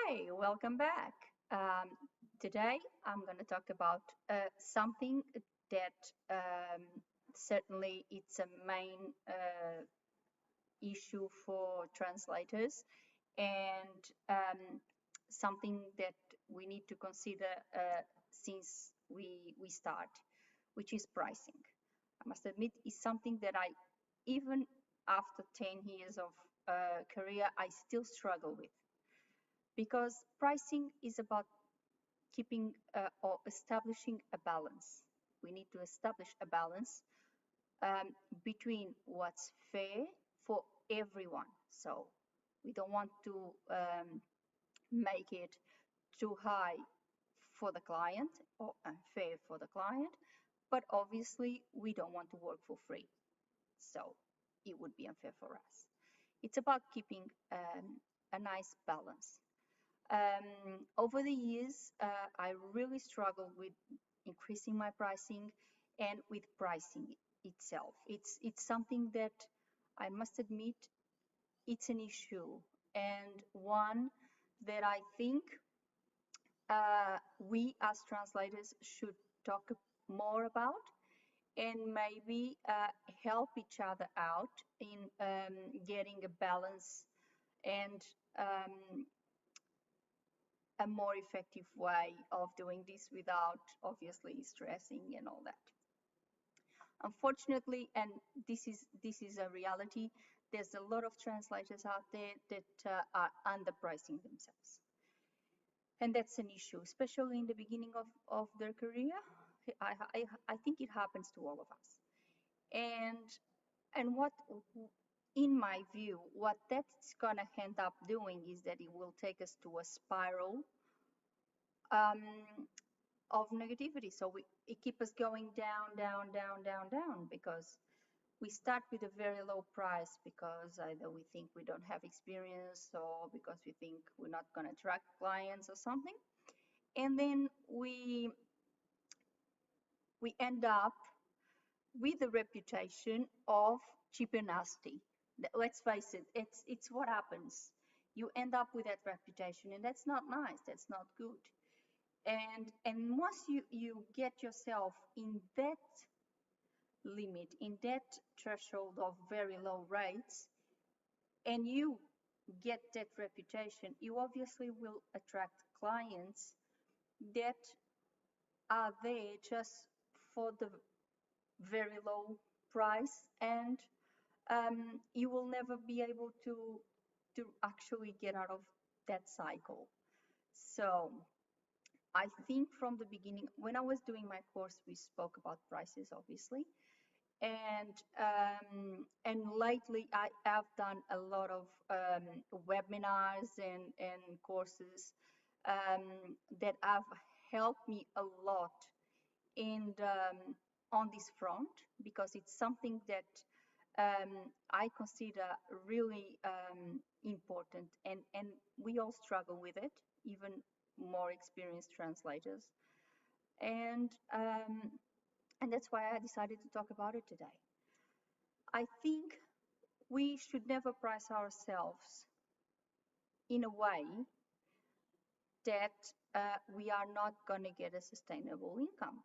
Hi, welcome back. Today I'm going to talk about something that certainly it's a main issue for translators and something that we need to consider since we start, which is pricing. I must admit, it's something that even after 10 years of career, I still struggle with because pricing is about keeping or establishing a balance. We need to establish a balance between what's fair for everyone. So we don't want to make it too high for the client or unfair for the client, but obviously we don't want to work for free. So it would be unfair for us. It's about keeping a nice balance. Over the years, I really struggled with increasing my pricing and with pricing itself. It's something that I must admit it's an issue and one that I think we as translators should talk more about and maybe help each other out in getting a balance and a more effective way of doing this without obviously stressing and all that. Unfortunately, and this is a reality, there's a lot of translators out there that are underpricing themselves. And that's an issue, especially in the beginning of their career. I think it happens to all of us. And what, in my view, what that's going to end up doing is that it will take us to a spiral of negativity. So it keeps us going down, down, down, down, down, because we start with a very low price because either we think we don't have experience or because we think we're not going to attract clients or something. And then we end up with the reputation of cheap and nasty. Let's face it, it's what happens. You end up with that reputation, and that's not nice. That's not good. And once you get yourself in that limit, in that threshold of very low rates, and you get that reputation, you obviously will attract clients that are there just for the very low price, and you will never be able to actually get out of that cycle. So I think from the beginning, when I was doing my course, we spoke about prices, obviously, and lately I have done a lot of webinars and courses that have helped me a lot in on this front, because it's something that I consider really important, and we all struggle with it, even more experienced translators, and that's why I decided to talk about it today. I think we should never price ourselves in a way that we are not going to get a sustainable income.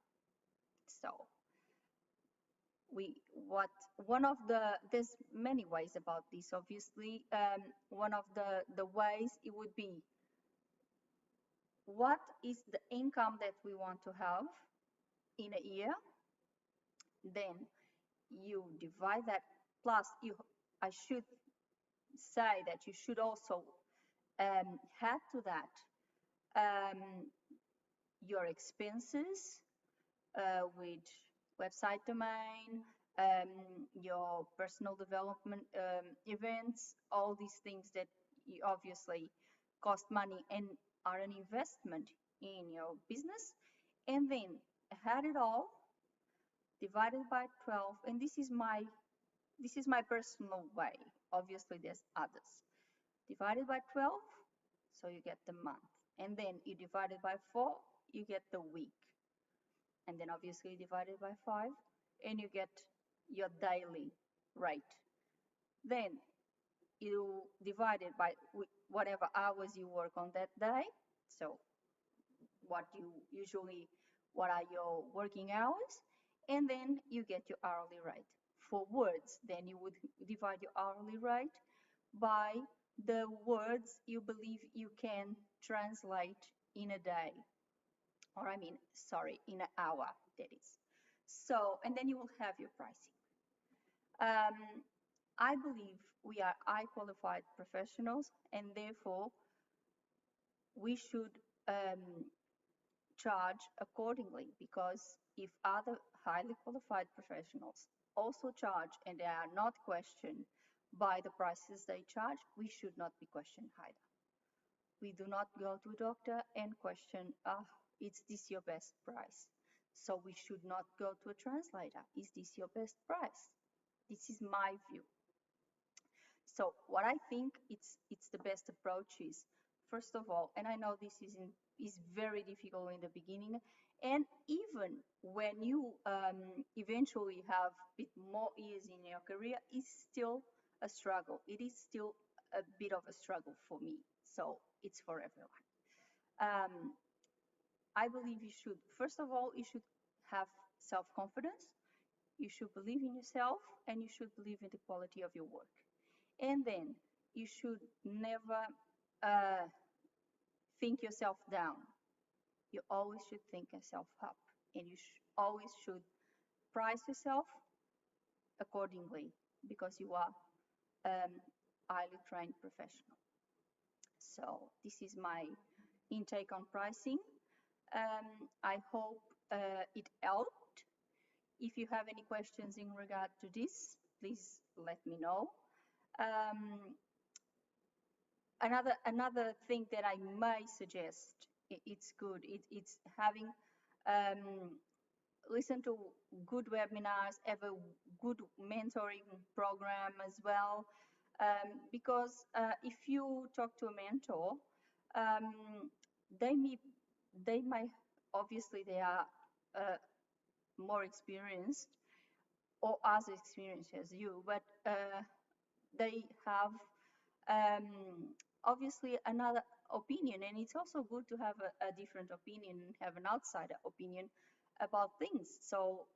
So there's many ways about this, obviously. One of the ways it would be, what is the income that we want to have in a year? Then you divide that, plus I should say that you should also add to that your expenses with website domain, your personal development events, all these things that you obviously cost money and are an investment in your business, and then add it all, divided by 12, and this is my personal way. Obviously, there's others. Divided by 12, so you get the month, and then you divide it by 4, you get the week, and then obviously divided by 5, and you get your daily rate. Then you divide it by whatever hours you work on that day. So what are your working hours? And then you get your hourly rate. For words, then you would divide your hourly rate by the words you believe you can translate in a day, or sorry, in an hour, that is. So, and then you will have your pricing. I believe we are high qualified professionals, and therefore we should charge accordingly, because if other highly qualified professionals also charge and they are not questioned by the prices they charge, we should not be questioned either. We do not go to a doctor and question, is this your best price? So we should not go to a translator. Is this your best price? This is my view. So what I think it's the best approach is, first of all, and I know this is very difficult in the beginning, and even when you eventually have a bit more years in your career, it's still a struggle. It is still a bit of a struggle for me. So it's for everyone. I believe you should, first of all, you should have self-confidence. You should believe in yourself, and you should believe in the quality of your work. And then you should never think yourself down. You always should think yourself up, and you always should price yourself accordingly, because you are highly trained professional. So this is my intake on pricing. I hope it helped. If you have any questions in regard to this, please let me know. Another thing that I may suggest, it's good, it's having listen to good webinars, have a good mentoring program as well, because if you talk to a mentor, they might, obviously they are more experienced or as experienced as you, but they have obviously another opinion, and it's also good to have a different opinion, have an outsider opinion about things. So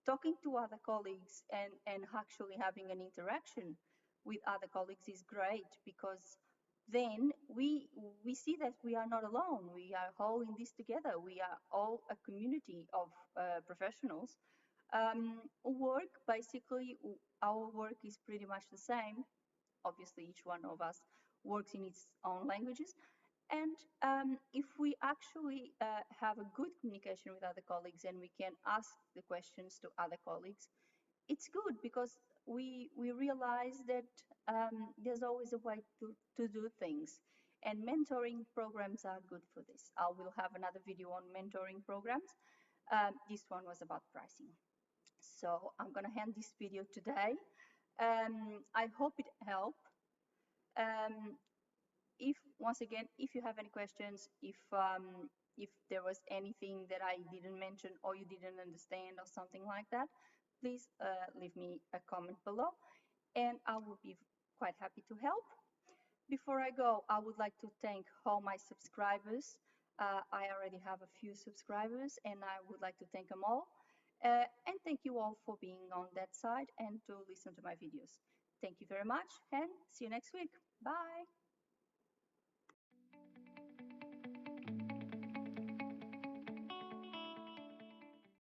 talking to other colleagues and actually having an interaction with other colleagues is great, because then we see that we are not alone. We are all in this together. We are all a community of professionals. Work, basically, our work is pretty much the same. Obviously, each one of us works in its own languages. And if we actually have a good communication with other colleagues, and we can ask the questions to other colleagues, it's good, because we realize that there's always a way to do things. And mentoring programs are good for this. I will have another video on mentoring programs. This one was about pricing. So I'm going to end this video today. I hope it helped. If once again, if you have any questions, if there was anything that I didn't mention or you didn't understand or something like that, please leave me a comment below, and I will be quite happy to help. Before I go, I would like to thank all my subscribers. I already have a few subscribers, and I would like to thank them all. And thank you all for being on that side and to listen to my videos. Thank you very much, and see you next week. Bye.